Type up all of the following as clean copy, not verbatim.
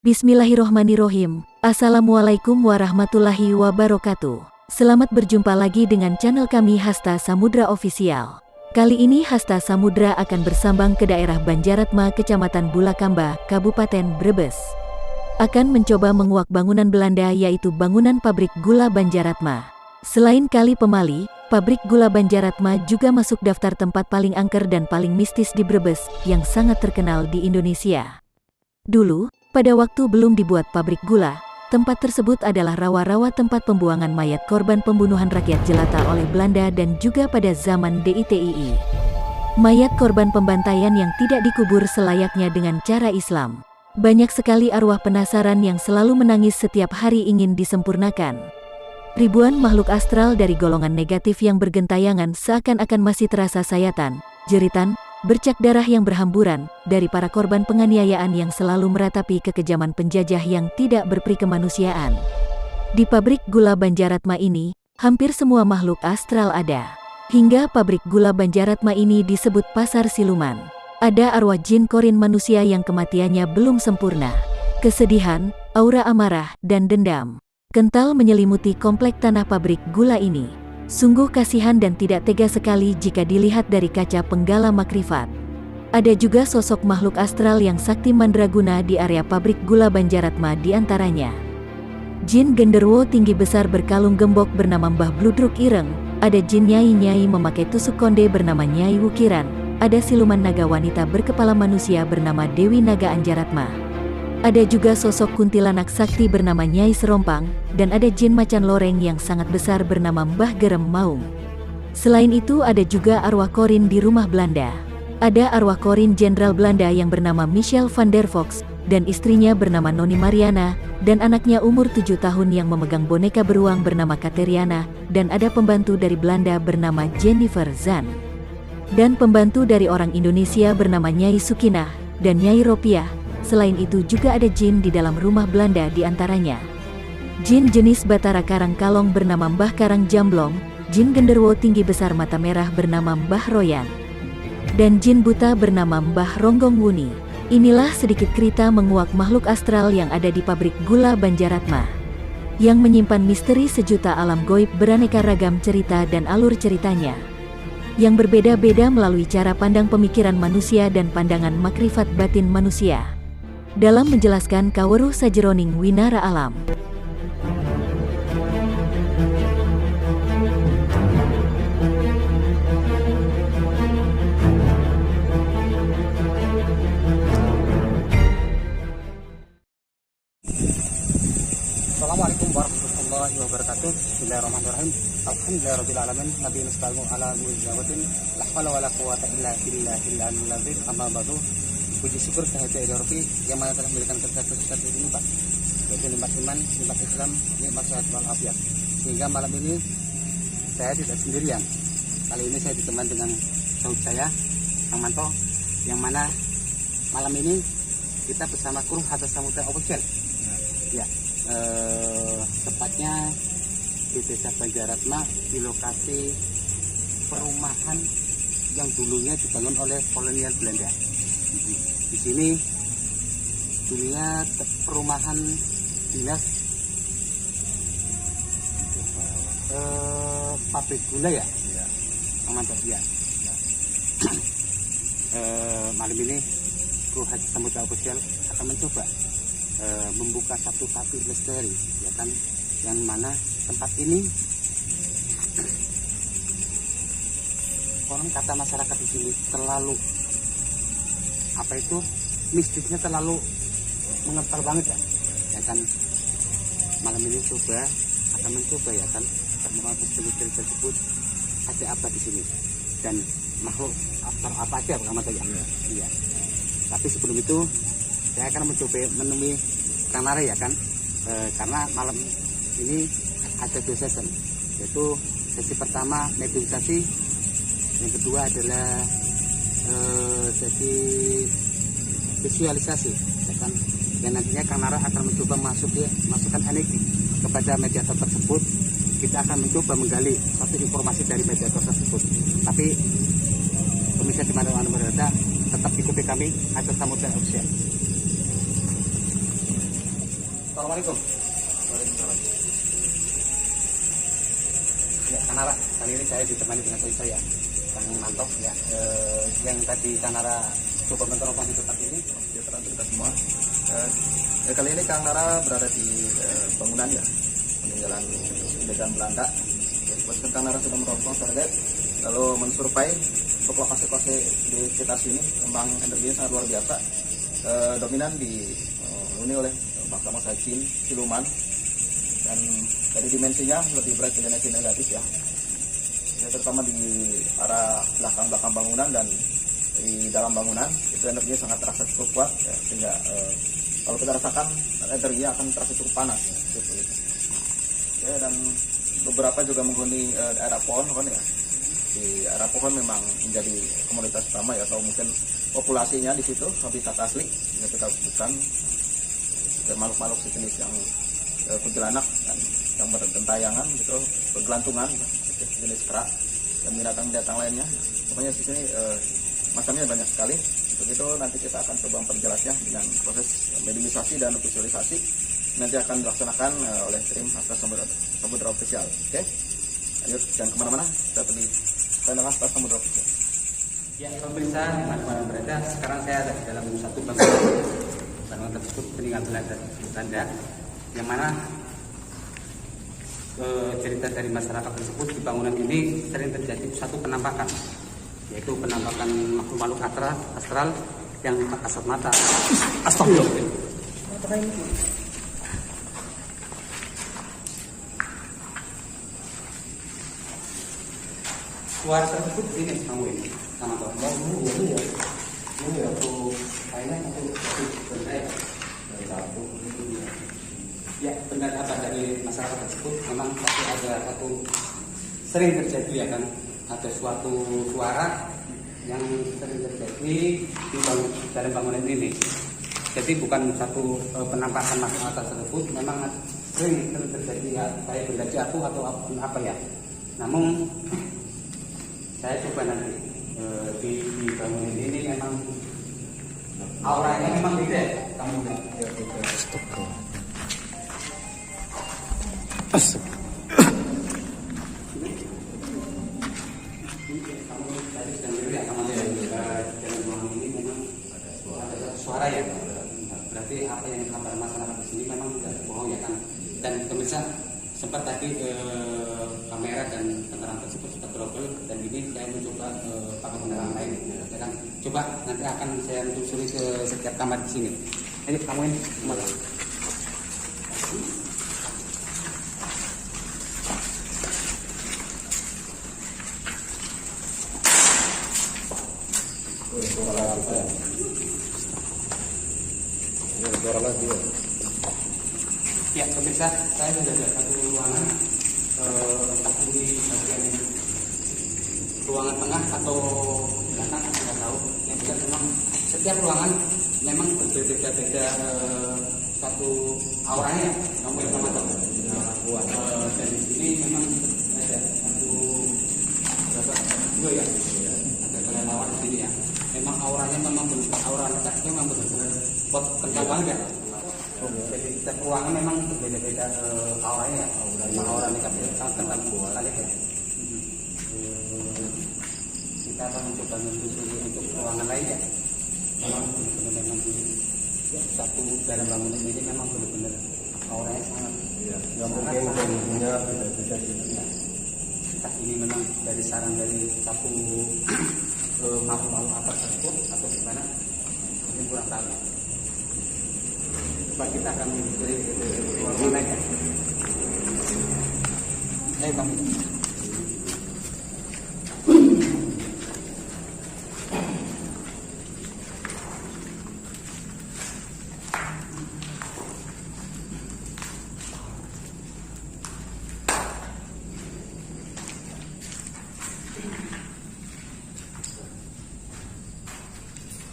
Bismillahirrohmanirrohim. Assalamualaikum warahmatullahi wabarakatuh. Selamat berjumpa lagi dengan channel kami Hasta Samudra Official. Kali ini Hasta Samudra akan bersambang ke daerah Banjaratma, Kecamatan Bulakamba, Kabupaten Brebes. Akan mencoba menguak bangunan Belanda, yaitu bangunan pabrik gula Banjaratma. Selain Kali Pemali, pabrik gula Banjaratma juga masuk daftar tempat paling angker dan paling mistis di Brebes yang sangat terkenal di Indonesia. Dulu, pada waktu belum dibuat pabrik gula, tempat tersebut adalah rawa-rawa tempat pembuangan mayat korban pembunuhan rakyat jelata oleh Belanda dan juga pada zaman DITII. Mayat korban pembantaian yang tidak dikubur selayaknya dengan cara Islam. Banyak sekali arwah penasaran yang selalu menangis setiap hari ingin disempurnakan. Ribuan makhluk astral dari golongan negatif yang bergentayangan seakan-akan masih terasa sayatan, jeritan, bercak darah yang berhamburan dari para korban penganiayaan yang selalu meratapi kekejaman penjajah yang tidak berperi kemanusiaan. Di pabrik gula Banjaratma ini, hampir semua makhluk astral ada. Hingga pabrik gula Banjaratma ini disebut pasar siluman. Ada arwah jin korin manusia yang kematiannya belum sempurna. Kesedihan, aura amarah, dan dendam kental menyelimuti komplek tanah pabrik gula ini. Sungguh kasihan dan tidak tega sekali jika dilihat dari kaca penggala makrifat. Ada juga sosok makhluk astral yang sakti mandraguna di area pabrik gula Banjaratma, di antaranya jin genderwo tinggi besar berkalung gembok bernama Mbah Bludruk Ireng, ada jin nyai-nyai memakai tusuk konde bernama Nyai Wukiran, ada siluman naga wanita berkepala manusia bernama Dewi Naga Anjaratma. Ada juga sosok kuntilanak sakti bernama Nyai Serompang, dan ada jin macan loreng yang sangat besar bernama Mbah Gerem Maung. Selain itu ada juga arwah korin di rumah Belanda. Ada arwah korin Jenderal Belanda yang bernama Michel van der Vox, dan istrinya bernama Noni Mariana, dan anaknya umur 7 tahun yang memegang boneka beruang bernama Kateriana, dan ada pembantu dari Belanda bernama Jennifer Zan. Dan pembantu dari orang Indonesia bernama Nyai Sukinah, dan Nyai Ropiah. Selain itu juga ada jin di dalam rumah Belanda, di antaranya jin jenis Batara Karang Kalong bernama Mbah Karang Jamblong, jin genderwo tinggi besar mata merah bernama Mbah Royan, dan jin buta bernama Mbah Ronggong Wuni. Inilah sedikit cerita menguak makhluk astral yang ada di pabrik gula Banjaratma, yang menyimpan misteri sejuta alam goib beraneka ragam cerita dan alur ceritanya yang berbeda-beda melalui cara pandang pemikiran manusia dan pandangan makrifat batin manusia dalam menjelaskan kaweruh sajeroning winara alam. Assalamualaikum warahmatullahi wabarakatuh. Bismillahirrahmanirrahim. Alhamdulillahirrahmanirrahim. Nabi nustalmu ala mujawatin la hawla wa la quwata illa billahil aliyil azim. Amma ba'du. Puji syukur kehadirat ilahi Rabbi yang mana telah memberikan kesehatan ini, Pak, yaitu nikmat iman, nikmat Islam, nikmat sehat walafiat. Sehingga malam ini saya tidak sendirian. Kali ini saya ditemani dengan saudara saya, Kang Manto, yang mana malam ini kita bersama kru Hasta Samudra Official. Ya, tepatnya di Desa Banjaratma, di lokasi perumahan yang dulunya dibangun oleh kolonial Belanda. Di sini dulunya perumahan dinas pabrik gula ya, Mantap ya. Malam ini kru Hasta Samudra Official akan mencoba membuka satu-satu misteri, ya kan, yang mana tempat ini orang kata masyarakat di sini terlalu mistisnya terlalu mengental banget ya kan. Malam ini akan mencoba ya kan, misteri tersebut ada apa di sini dan makhluk apa aja pertama saja. Iya. Tapi sebelum itu saya akan mencoba menemui Kang Nare ya kan, karena malam ini ada 2 sesi, yaitu sesi pertama meditasi, yang kedua adalah sesi visualisasi ya kan, yang nantinya Kang Nara akan mencoba masukkan energi kepada mediator tersebut. Kita akan mencoba menggali satu informasi dari mediator tersebut. Tapi pemirsa di mana-mana berada, tetap ikuti kami Hasta Samudra Official. Assalamualaikum. Ya, Kanara, kali ini saya ditemani dengan saya, Kang Manto. Ya, yang tadi Kanara coba menonton di tempat ini, sejahtera kita semua. Kali ini Kang Nara berada di bangunan ya, peninggalan penjajahan Belanda. Posisi Kang Nara sudah merompong target, lalu mensurvei untuk lokasi-lokasi di sekitar sini. Memang energinya sangat luar biasa, dominan dihuni oleh bangsa-bangsa Jin, siluman, dan dari dimensinya lebih berat ke dimensi negatif ya. Terutama di arah belakang bangunan dan di dalam bangunan itu energinya sangat terasa cukup kuat ya, sehingga kalau kita rasakan energinya akan terasa cukup panas gitu. Ya, dan beberapa juga menghuni daerah pohon ya. Di area pohon memang menjadi komoditas utama ya, atau mungkin populasinya di situ habitat asli yang kita sebutkan makhluk-makhluk sejenis yang kuntilanak dan yang bergentayangan gitu, bergelantungan jenis kerak dan binatang-binatang lainnya. Pokoknya di sini macamnya banyak sekali. Begitu nanti kita akan coba memperjelasnya dengan proses mediumisasi dan visualisasi. Nanti akan dilaksanakan oleh tim Hasta Samudra Official. Oke? Lanjut, jangan kemana-mana. Kita pergi channel Hasta Samudra Official. Ya, pemirsa dimana-mana berada, sekarang saya ada di dalam satu bangunan tersebut peninggalan Belanda, yang mana cerita dari masyarakat tersebut di bangunan ini sering terjadi satu penampakan, yaitu penampakan makhluk-makhluk astral yang tak kasat mata. Astagfirullah. Suara tersebut ini kamu ini sama toh. Ini aku kayaknya aku benda ya. Ya, benar apa dari masyarakat tersebut memang pasti ada satu sering terjadi ya kan, ada suatu suara yang sering terjadi di dalam bangunan ini. Jadi bukan satu penampakan makhluk tersebut, memang sering terjadi ya, kayak benda jatuh atau apa ya. Namun saya coba nanti di bangunan ini memang auranya memang beda ya, kamu lihat. Suara ya, berarti apa yang kabar masyarakat di sini memang tidak bohong ya kan. Dan pemirsa sempat tadi kamera dan penerangan tersebut sudah trouble, dan ini saya mencoba pakai penerangan lain ya kan. Coba nanti akan saya telusuri ke setiap kamar di sini. Ini kamu ini kemana? Ya, pemirsa, saya sudah ada satu ruangan, entah ini bagian ruangan tengah atau belakang, saya tidak tahu. Yang jelas memang setiap ruangan memang berbeda-beda satu auranya. Kamu yang sama tahu. Dan di sini memang ada satu dua ya, ada kelelawar di sini ya. Memang auranya memang benar, aura negatifnya memang benar-benar buat kencang banget ya. Jadi setiap ruangan memang berbeda-beda auranya ya. Memang aura negatif sangat kencang sekali ya. Kita akan mencoba menelusuri untuk ruangan lain ya. Memang benar-benar memang satu dalam bangunan ini memang benar-benar auranya sangat. Ya mungkin kondisinya beda-beda ya. Entah ini memang dari saran dari satu makhluk apa tersebut atau gimana, mungkin kurang tahu. Coba kita akan mencari ruangan lain ya. Kami.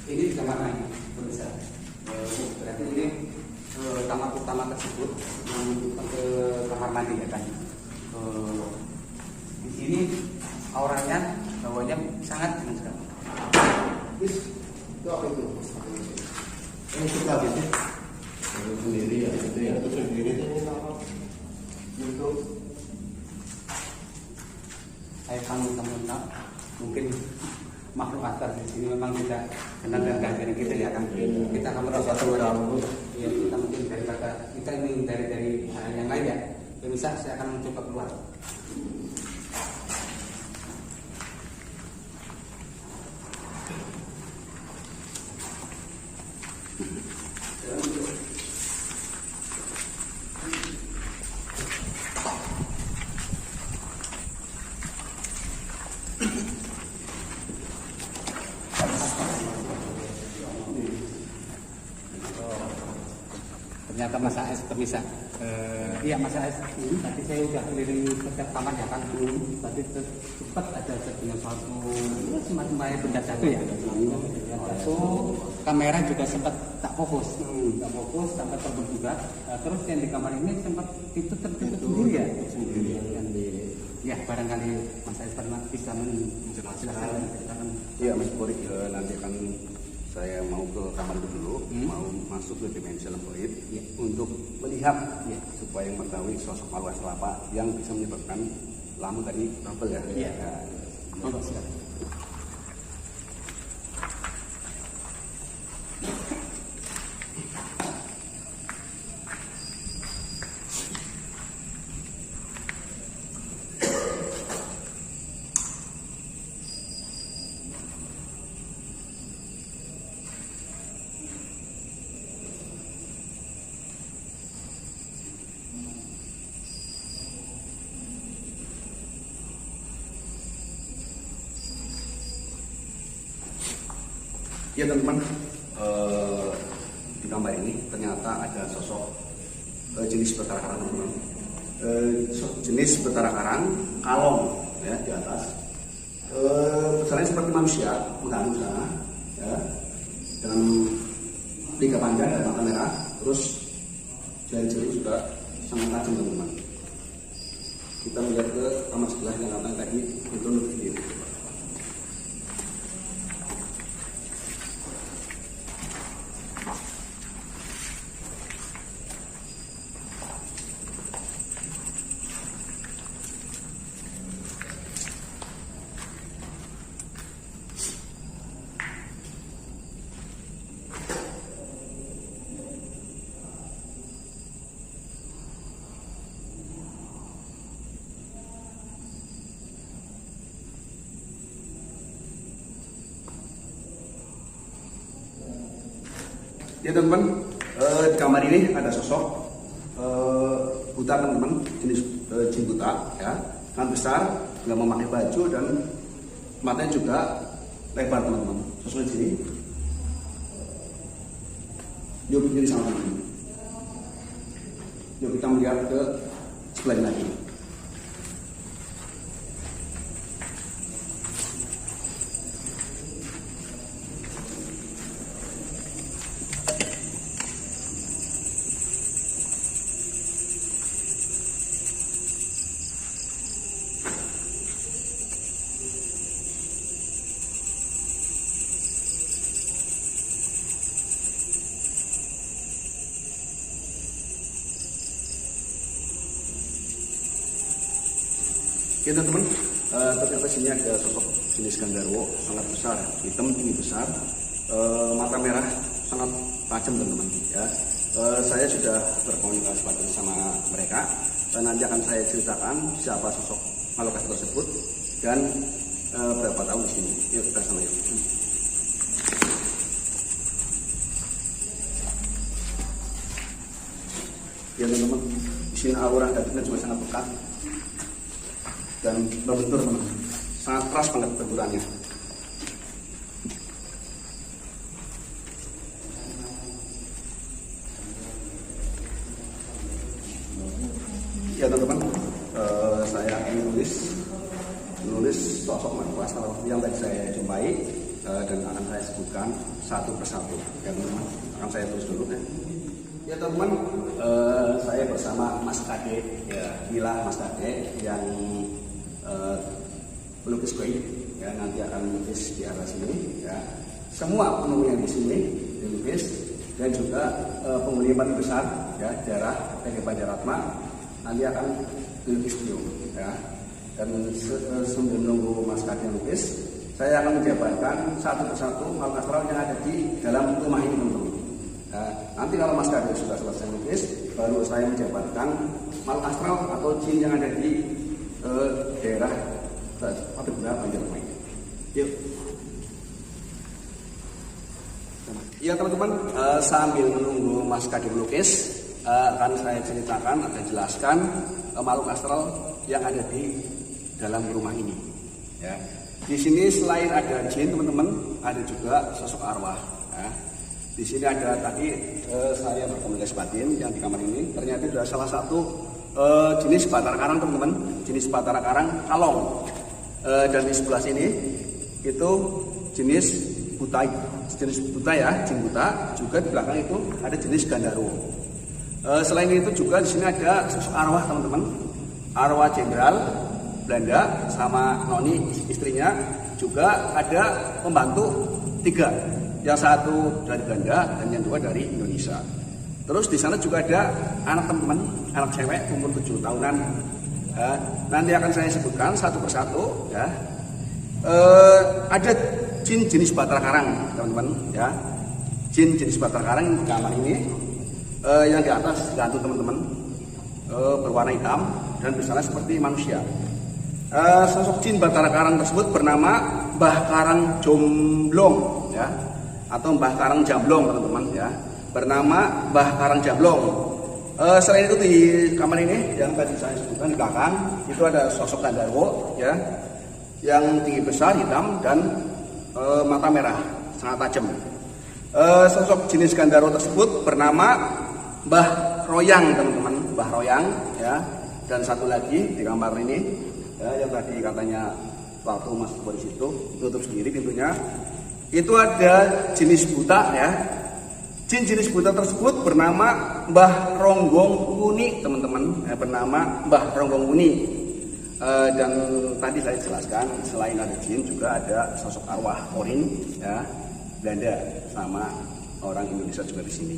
Ini kamar lain, pemirsa. Berarti ini kamar utama tersebut yang ke kamar mandi ya kan. Di sini auranya bawahnya sangat kencang. Itu apa itu? Ini kita habisnya sendiri ya, itu Iya, itu sendiri. YouTube. Saya tamu-tamu mungkin makhluk asal di sini memang kita kenal dengan kehadiran kita ya kan. Kita akan merasa tahu. Ya kita mungkin daripada kita ini dari yang lain ya. Ya bisa saya akan mencoba keluar. Ternyata Mas AS bisa. Iya Mas AS, tadi saya udah keliling setiap taman ya kan. Tadi sempat ada sebenarnya suatu semacam kayak benda jatuh ya. Jatuh, kamera juga sempat tak fokus, sampai terbang juga. Terus yang di kamar ini sempat itu tertutup sendiri ya. Ya barangkali Mas AS pernah bisa menjelaskan. Iya Mas Borik, nanti akan saya mau ke kamar dulu, mau masuk ke dimensi alam gaib untuk melihat supaya mengetahui sosok makhluk asal apa yang bisa menyebabkan lampu tadi trouble ya. Iya. Monggo silakan. Ya teman-teman, di kamar ini ternyata ada sosok jenis betara karang teman-teman. Jenis betara karang kalong ya di atas. Besarnya seperti manusia, menghadap sana ya, dengan tiga panjang dan mata merah, terus jari-jari juga sangat tajam teman-teman. Kita melihat ke kamar sebelah yang katanya tadi itu lebih video. Ya teman-teman, di kamar ini ada sosok buta teman-teman, jenis jin buta ya, sangat besar, nggak memakai baju dan matanya juga lebar teman-teman. Sosoknya di sini, dia berdiri sama teman-teman. Yuk kita melihat ke sebelah lagi. Oke teman-teman, ternyata sini ada sosok jenis Gandharwa sangat besar, hitam tinggi besar, mata merah sangat tajam teman-teman ya. Saya sudah berkomunikasi sama mereka dan nanti akan saya ceritakan siapa sosok makhluk tersebut dan berapa tahun di sini. Yuk kita sama yuk. Ya teman-teman, di sini aura gaibnya juga sangat pekat dan berbentur teman-teman, sangat keras banget benturannya. Ya teman-teman, saya akan menulis sosok makhluk asal yang tadi saya jumpai dan akan saya sebutkan satu persatu. Ya teman-teman, akan saya tulis dulu ya. Ya teman-teman, saya bersama Mas Kade, ya Gila Mas Kade yang pelukis gaib ya, nanti akan melukis di arah sini ya. Semua penunggu yang di sini dilukis dan juga penghuni yang paling besar ya daerah PG Banjaratma nanti akan dilukis beliau ya. Dan sambil menunggu Mas Kadin lukis, saya akan menjabarkan satu persatu makhluk astral yang ada di dalam rumah ini teman-teman. Ya, nanti kalau Mas Kadin sudah selesai lukis, baru saya menjabarkan makhluk astral atau jin yang ada di daerah Padeguna Banjaratma ini. Yuk. Ya teman-teman, sambil menunggu Mas Kadin lukis, akan saya ceritakan atau jelaskan makhluk astral yang ada di dalam rumah ini. Ya. Di sini selain ada jin teman-teman, ada juga sosok arwah. Ya. Di sini ada tadi saya berkomunikasi batin yang di kamar ini. Ternyata ada salah satu jenis Batara Karang teman-teman, jenis Batara Karang kalong. Dan di sebelah sini itu jenis buta, ya, jin buta. Juga di belakang itu ada jenis Gandharwa. Selain itu juga di sini ada sosok arwah teman-teman, arwah jenderal Belanda sama noni istrinya, juga ada pembantu 3, yang satu dari Belanda dan yang 2 dari Indonesia. Terus di sana juga ada anak teman, anak cewek umur 7 tahunan. Nanti akan saya sebutkan satu persatu ya. Ada jin jenis Batara Karang teman-teman ya. Jin jenis Batara Karang di kamar ini yang di atas gantung teman-teman, berwarna hitam dan besarnya seperti manusia. Sosok jin Batara Karang tersebut bernama Mbah Karang Jomblong ya, atau Mbah Karang Jamblong teman-teman ya, bernama Mbah Karang Jamblong. Selain itu di kamar ini yang tadi saya sebutkan di belakang itu ada sosok Gandharwa ya, yang tinggi besar, hitam dan mata merah sangat tajam. Sosok jenis Gandharwa tersebut bernama Mbah Royang teman-teman, Mbah Royang ya. Dan satu lagi di kamar ini ya, yang tadi katanya waktu masuk ke situ tutup sendiri pintunya, itu ada jenis buta ya. Jin jenis buta tersebut bernama Mbah Ronggong Wuni teman-teman, bernama Mbah Ronggong Wuni. Dan tadi saya jelaskan selain ada jin juga ada sosok arwah Orin ya, Belanda sama orang Indonesia juga di sini.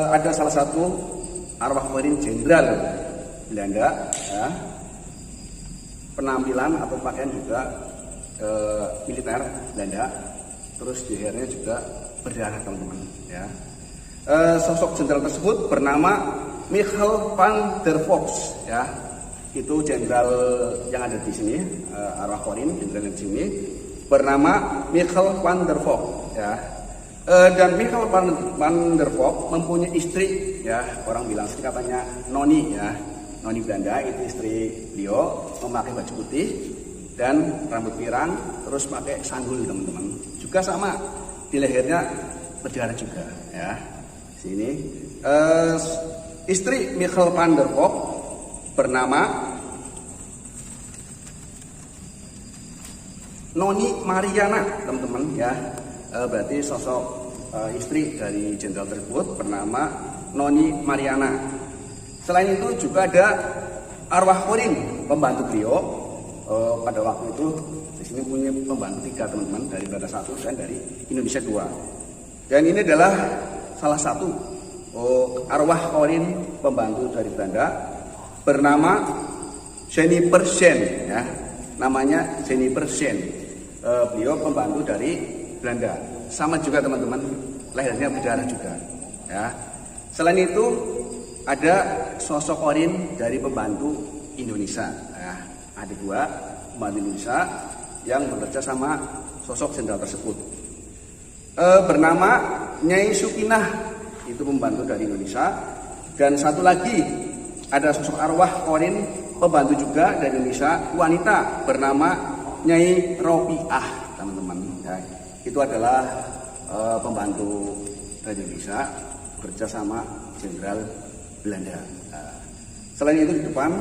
Ada salah satu arwah Orin jenderal Belanda ya. Penampilan atau pakaian juga militer Belanda. Terus di lehernya juga berdarah teman-teman ya. Sosok jenderal tersebut bernama Michael van der Vogt ya. Itu jenderal yang ada di sini, arwah Orin jenderal di sini bernama Michael van der Vogt ya. Dan Michael van der Vogt mempunyai istri ya, orang bilang sih katanya noni ya, noni Belanda. Itu istri beliau memakai baju putih dan rambut pirang, terus pakai sanggul teman-teman. Juga sama di lehernya berdarah juga ya. Sini istri Michael van der Vogt bernama Noni Mariana teman-teman ya. Berarti sosok istri dari jenderal tersebut bernama Noni Mariana. Selain itu juga ada arwah Orin, pembantu beliau. Pada waktu itu di sini punya pembantu 3 teman-teman, dari Belanda 1 dan dari Indonesia 2. Dan ini adalah salah satu arwah Orin pembantu dari Belanda bernama Jennifer Shen ya. Namanya Jennifer Shen. Beliau pembantu dari Belanda. Sama juga teman-teman, lehernya berdarah juga ya. Selain itu ada sosok Orin dari pembantu Indonesia ya. Ada 2 pembantu Indonesia yang bekerja sama sosok jenderal tersebut. Bernama Nyai Sukinah, itu pembantu dari Indonesia. Dan satu lagi ada sosok arwah Orin pembantu juga dari Indonesia, wanita bernama Nyai Ropiah teman-teman ya. Itu adalah pembantu dari Indonesia bekerja sama jenderal Belanda. Selain itu di depan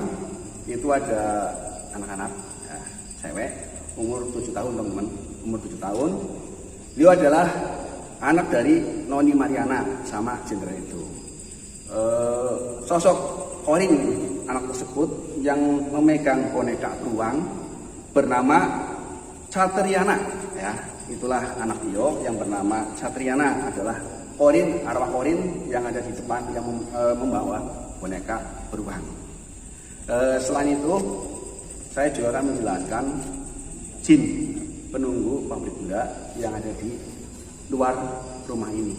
itu ada anak-anak ya, cewek umur 7 tahun teman-teman, umur 7 tahun. Beliau adalah anak dari Noni Mariana sama jenderal itu. Sosok Orin anak tersebut yang memegang boneka beruang bernama Catriana ya. Itulah anak beliau yang bernama Catriana, adalah korin, arwah korin yang ada di depan yang membawa boneka beruang. Selain itu, saya juga akan menjelaskan jin penunggu pabrik gula yang ada di luar rumah ini.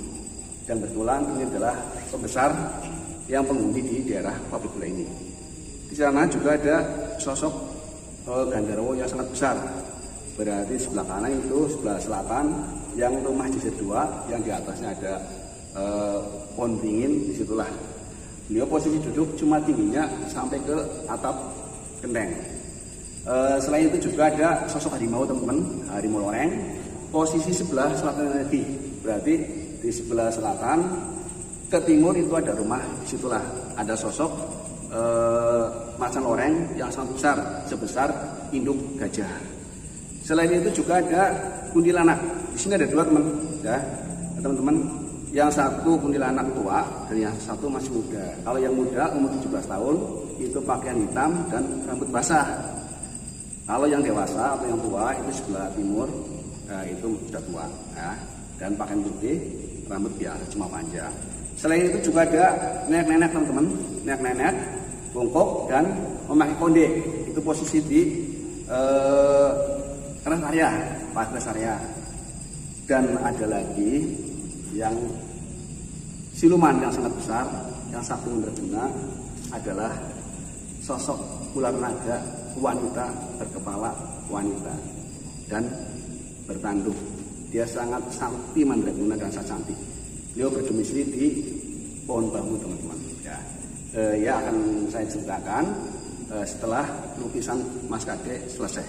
Dan kebetulan ini adalah pembesar yang penghuni di daerah pabrik gula ini. Di sana juga ada sosok Gandarwo yang sangat besar. Berarti sebelah kanan itu sebelah selatan yang rumah jisir 2 yang di atasnya ada pohon beringin, disitulah beliau posisi duduk cuma tingginya sampai ke atap genteng. Selain itu juga ada sosok harimau teman-teman, harimau loreng, posisi sebelah selatan lagi. Berarti di sebelah selatan ke timur itu ada rumah, disitulah ada sosok macan loreng yang sangat besar, sebesar induk gajah. Selain itu juga ada kuntilanak. Di sini ada 2 teman, ya teman-teman. Yang satu kuntilanak tua dan yang satu masih muda. Kalau yang muda umur 17 tahun itu pakaian hitam dan rambut basah. Kalau yang dewasa atau yang tua itu sebelah timur, itu sudah tua, ya, dan pakaian putih, rambut biasa cuma panjang. Selain itu juga ada nenek-nenek teman-teman, nenek-nenek bongkok dan memakai konde. Itu posisi di rest area, pas rest area. Dan ada lagi yang siluman yang sangat besar, yang satu menerjuna adalah sosok ular naga wanita berkepala wanita dan bertanduk. Dia sangat sakti mandraguna dan sangat cantik. Beliau berdomisili di pohon bambu teman-teman. Ya akan saya ceritakan setelah lukisan Mas Kade selesai.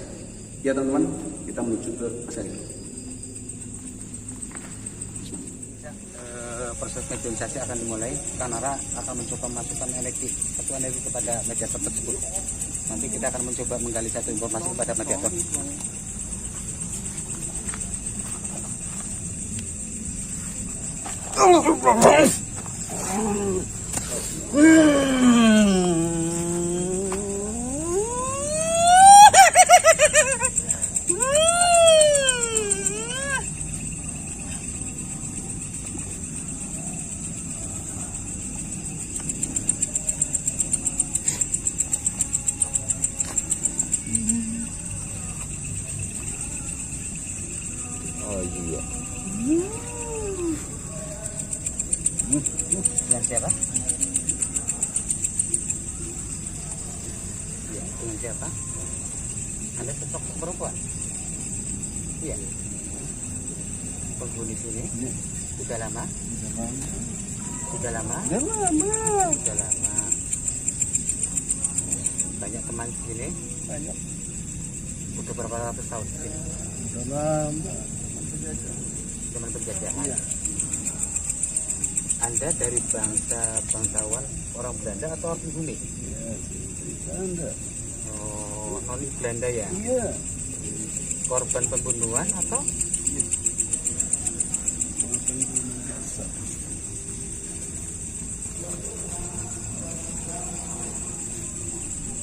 Ya teman-teman, kita menuju ke Mas Eri. Proses mediumisasi akan dimulai. Kanara akan mencoba memasukkan satu energi kepada mediator tersebut. Nanti kita akan mencoba menggali satu informasi kepada mediator. Oh iya. Dengan siapa? Ya, dengan siapa? Anda sosok perempuan? Iya. Penghuni sini? Sudah lama? Sudah lama? Sudah lama. Banyak teman di sini? Banyak. Udah berapa ratus tahun di sini? Dalam Zaman penjajahan. Iya. Anda dari bangsawan orang Belanda atau orang pribumi? Iya, Belanda. Oh, non Belanda ya? Iya. Korban pembunuhan atau?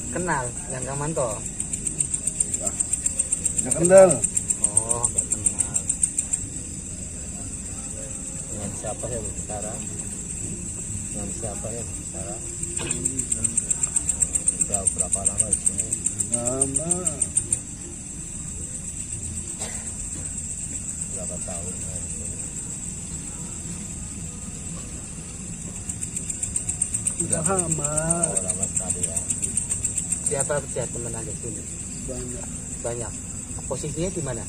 Kenal dengan Kamanto? Nggak kenal. Oh, nggak kenal. Dengan siapa ya bicara? Dengan siapa ya bicara? Sudah berapa lama di sini? Lama. Berapa tahun? Sudah lama. Oh, lama sekali ya. Siapa saja teman Anda di sini? Banyak. Banyak. Posisinya di mana?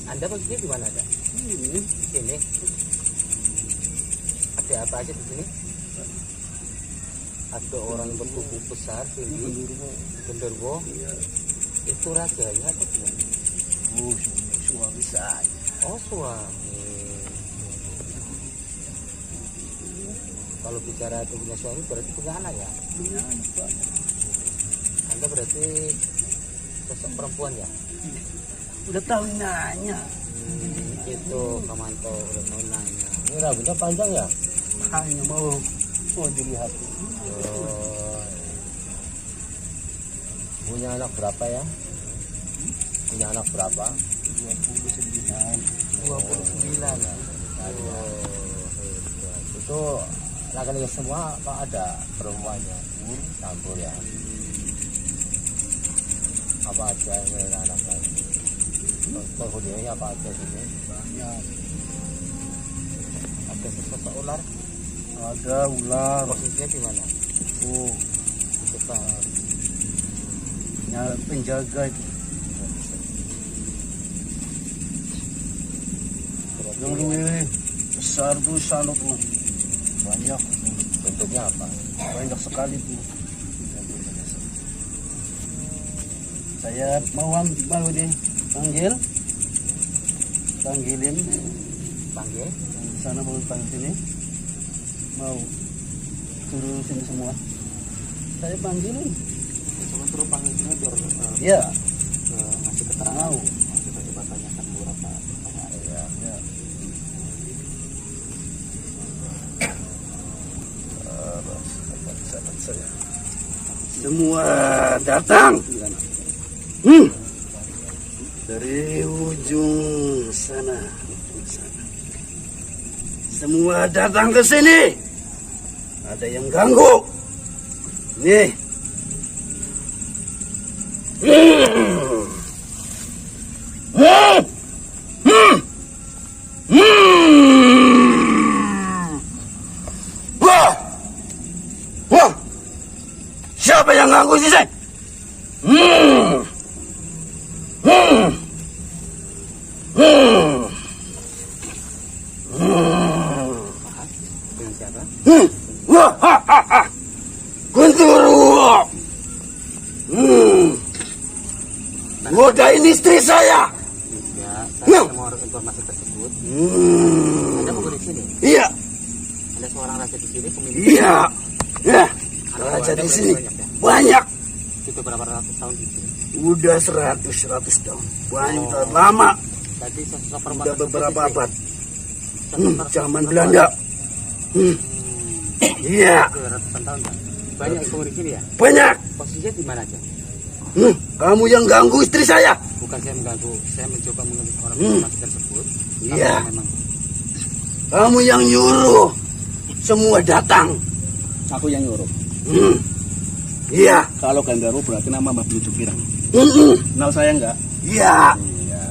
Anda posisinya di mana ada? Ini. Sini. Ada apa aja di sini? Ada orang bertubuh besar, tinggi, genderuwo. Iya. Itu rajanya atau gimana? Oh, suami saya. Oh, suami. Kalau bicara itu punya suami berarti punya anak ya? Punya anak. Anda berarti sosok perempuan ya? Udah tahu nanya. Itu Kamanto udah mau nanya. Ini rambutnya panjang ya? Hanya mau dilihat. Oh. Punya anak berapa ya? Punya anak berapa? 29. 29. Oh. Itu laki-laki semua apa ada perempuannya? Campur ya. Apa aja yang anaknya? Penghuninya apa aja sini? Banyak. Ada sesosok ular? Ada ular. Posisinya di mana? Oh, Di depan. penjaga itu. Yang lebih besar tuh sana tuh banyak. Bentuknya apa? Banyak sekali tuh. Saya mau deh panggilin Panggil? di sana, mau panggil sini, mau suruh sini semua. Saya panggilin. Cuma suruh panggilnya biar Ya, ngasih keterangan. mau. Kita coba tanyakan beberapa pertanyaan. Ya. Sahabat saya. Semua datang. Dari ujung sana. Semua datang ke sini. Ada yang ganggu. Nih. Wah! Wah! Siapa yang ganggu sih, saya? Dengan siapa? Wah! Ha, ha, ha. Guntur! Godain istri saya. Ya, saya mau informasi tersebut. Anda penghuni sini? Iya, Ada seorang raja di sini, pemilik. iya. Ya, Anak raja Anda di berarti sini banyak ya? banyak. Itu berapa ratus tahun di sini? Udah 100 tahun. Banyak udah lama. Tadi sosok perempuan Udah tersebut beberapa di sini. abad. Sosok tersebut Zaman perempuan. Belanda. Iya, Itu ratusan tahun ya? Banyak yang penghuni sini ya? banyak. Posisinya di mana aja? Kamu yang ganggu istri saya. Bukan saya mengganggu, saya mencoba mengenai orang informasi tersebut. Iya. Kalau memang Kamu yang nyuruh semua datang. Aku yang nyuruh. Iya. Kalau Gandaro berarti nama Mbak Blue Jukirang. Kenal saya enggak? Iya. Iya.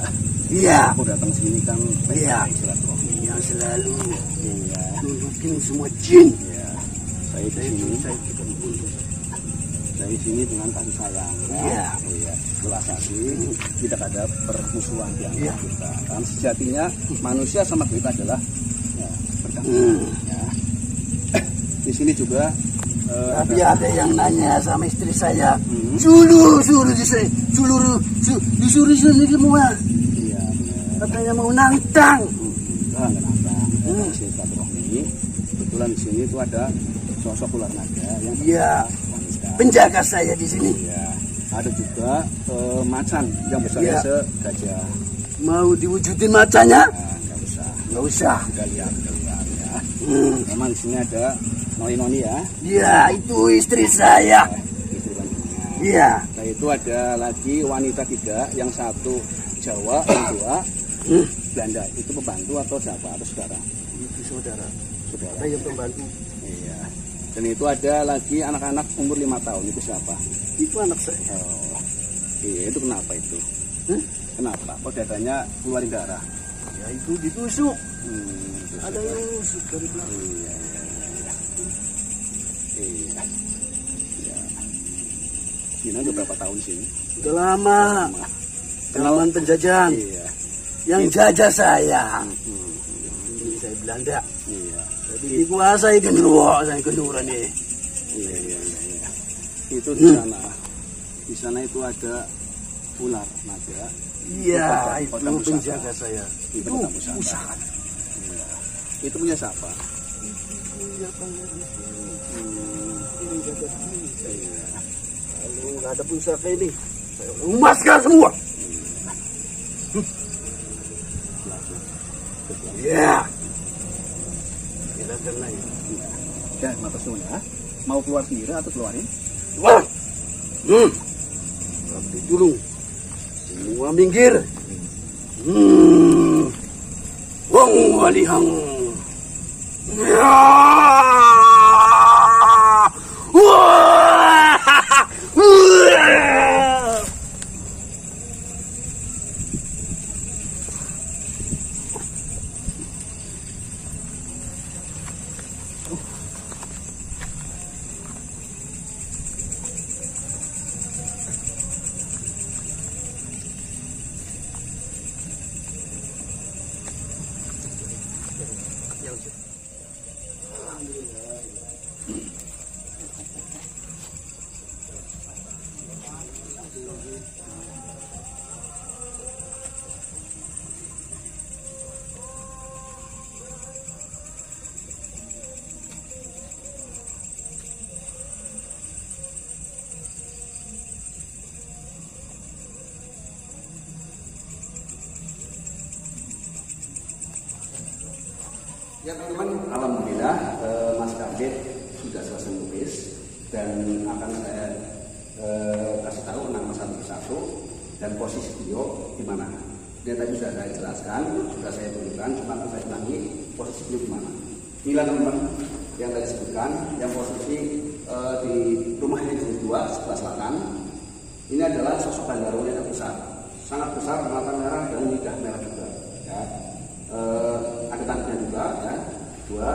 Iya. Aku datang sini kan Iya. silaturahmi. Yang selalu Iya. nunjukin semua jin. Iya. Saya di sini. Saya di sini dengan kasih sayang. Iya. Iya. Jelas hati, tidak ada permusuhan di antara Iya. kita. Kan sejatinya manusia sama kita adalah ya, berdamai. Ya. Di sini juga Tapi ada yang nanya sama istri saya. Suruh di sini, disuruh sini semua. iya, benar. Katanya mau nantang. Kenapa? Silaturahmi. Kebetulan di sini itu ada sosok ular naga yang Iya. wanita. Penjaga saya di sini. Iya. Ada juga macan yang besarnya Iya. segajah. Mau diwujudin macanya? Nah, nggak usah. Nggak usah. Kita lihat ya. Memang di sini ada noni-noni ya. Iya, itu istri saya. Itu kan. Iya. Nah itu ada lagi wanita 3, yang satu Jawa, yang 2 Belanda. Itu pembantu atau siapa atau saudara? Itu saudara. Saudara. Ada yang pembantu. Iya. Dan itu ada lagi anak-anak umur 5 tahun. Itu siapa? Itu anak saya. Oh, iya itu kenapa itu? Kenapa? Kok dadanya keluarin darah? Ya itu ditusuk. Itu Ada yang nusuk dari belakang. Iya. Iya. Iya. Ini udah berapa tahun sini? Udah lama. Zaman penjajahan. Iya. Yang jajah saya. Ini saya Belanda. Iya. Jadi dikuasai genderuwo, saya genderuwo nih. Iya. Itu di sana. Di sana itu ada ular naga. Iya, itu Kodam pusaka. penjaga saya. Itu Itu kodam pusaka. pusaka. Iya. Itu punya siapa? Iya, penjaga di sini. Ini jaga di sini. Iya. Kalau nggak ada pusaka ini, saya emaskan semua. Iya. Kita kena ya. Ya, mata sunya. Mau keluar sendiri atau keluarin? Wah. Abdi dulu. Semua minggir. Wong walihang. Ya teman-teman, alhamdulillah Mas Kabit sudah selesai menulis dan akan saya kasih tahu nama satu persatu dan posisi beliau di mana. Dia tadi sudah saya jelaskan, sudah saya tunjukkan, cuma akan saya ulangi posisi beliau di mana. Inilah teman-teman yang tadi sebutkan, yang posisi di rumah yang kedua sebelah selatan. Ini adalah sosok Bandarwo yang besar, sangat besar, mata merah dan lidah merah juga. Ya. Ada tandanya juga, ya. Dua.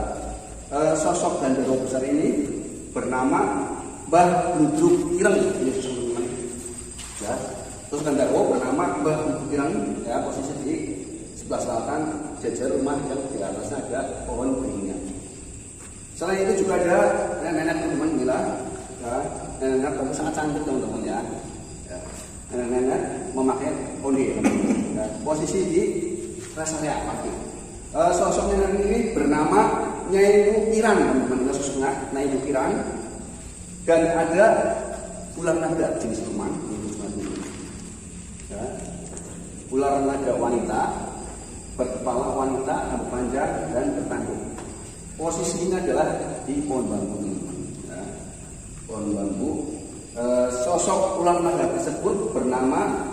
Sosok Bandarwo besar ini bernama Mbah Ludruk Ireng. Ini sosok teman. Ya. Terus Bandarwo bernama Mbah Ludruk Ireng. Ya, posisi di sebelah selatan, jajar rumah yang di atasnya ada pohon beringin. Selain itu juga ada nenek teman-teman gila. Ya. Nenek sangat cantik teman-teman ya. Nenek memakai onde. Ya. Posisi di rasa saya pasti. Sosok nenek ini bernama Nyai Ukiran, teman-teman. Sosoknya Nyai Ukiran. Dan ada ular naga jenis kuman. Ya. Ular naga wanita, berkepala wanita, rambut panjang dan bertanduk. Posisinya adalah di pohon bambu, teman-teman. Ya. Pohon bambu. Sosok ular naga tersebut bernama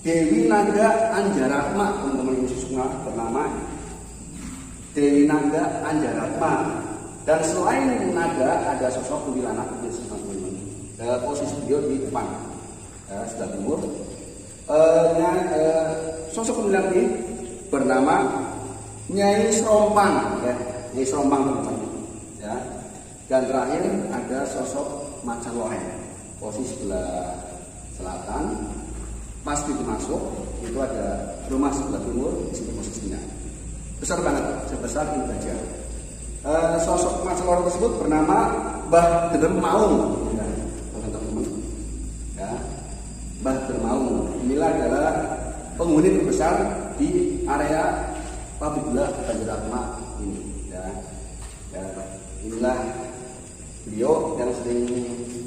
Dewi Naga Anjaratma, teman-teman. Ini sosoknya bernama Dewi Naga Anjaratma. Dan selain naga ada sosok kuntilanak, teman-teman. Posisi beliau di depan, sebelah timur. Sosok kuntilanak ini bernama Nyai Serompang, ya. Nyai Serompang, teman-teman. Ya. Dan terakhir ada sosok Macan Lohen, posisi sebelah selatan. Pas pintu masuk itu ada rumah sebelah timur, di sini posisinya besar banget, sebesar ini baja. Sosok Macan Lohen tersebut bernama Mbah Dermaung, ya, teman-teman. Ya, Mbah Dermaung. Inilah adalah penghuni terbesar di area pabrik gula Banjaratma ini. Ya, inilah beliau yang sering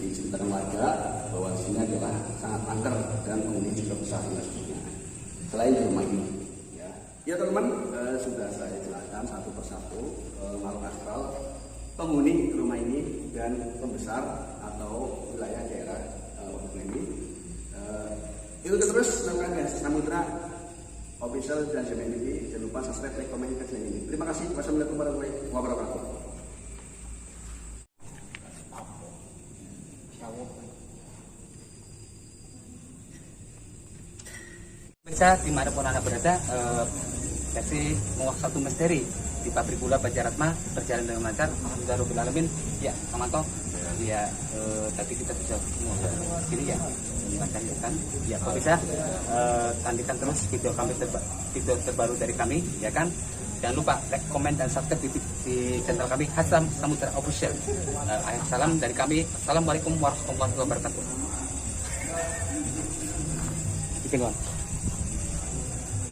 diceritakan warga bahwa di sini adalah sangat angker dan penghuni juga besar dan sebagainya. Selain di rumah ini, ya teman-teman, sudah saya jelaskan satu persatu makhluk astral penghuni rumah ini dan pembesar atau wilayah daerah ini. Itu terus dengan Samudra Official dan JMN TV. Jangan lupa subscribe, like, komen, dan share ini. Terima kasih. Wassalamualaikum warahmatullahi wabarakatuh. Bisa dimanapun Anda berada, kasih menguak satu misteri di pabrik gula Banjaratma berjalan dengan lancar. Alhamdulillah alamin. Ya, Pak Manto. Ya, tadi kita sudah semua sini ya, menyaksikan. Ya, Pak bisa tandikan terus video terbaru dari kami, ya kan? Jangan lupa like, komen, dan subscribe di channel kami Hasta Samudra Official. Akhir salam dari kami. Assalamualaikum warahmatullahi wabarakatuh.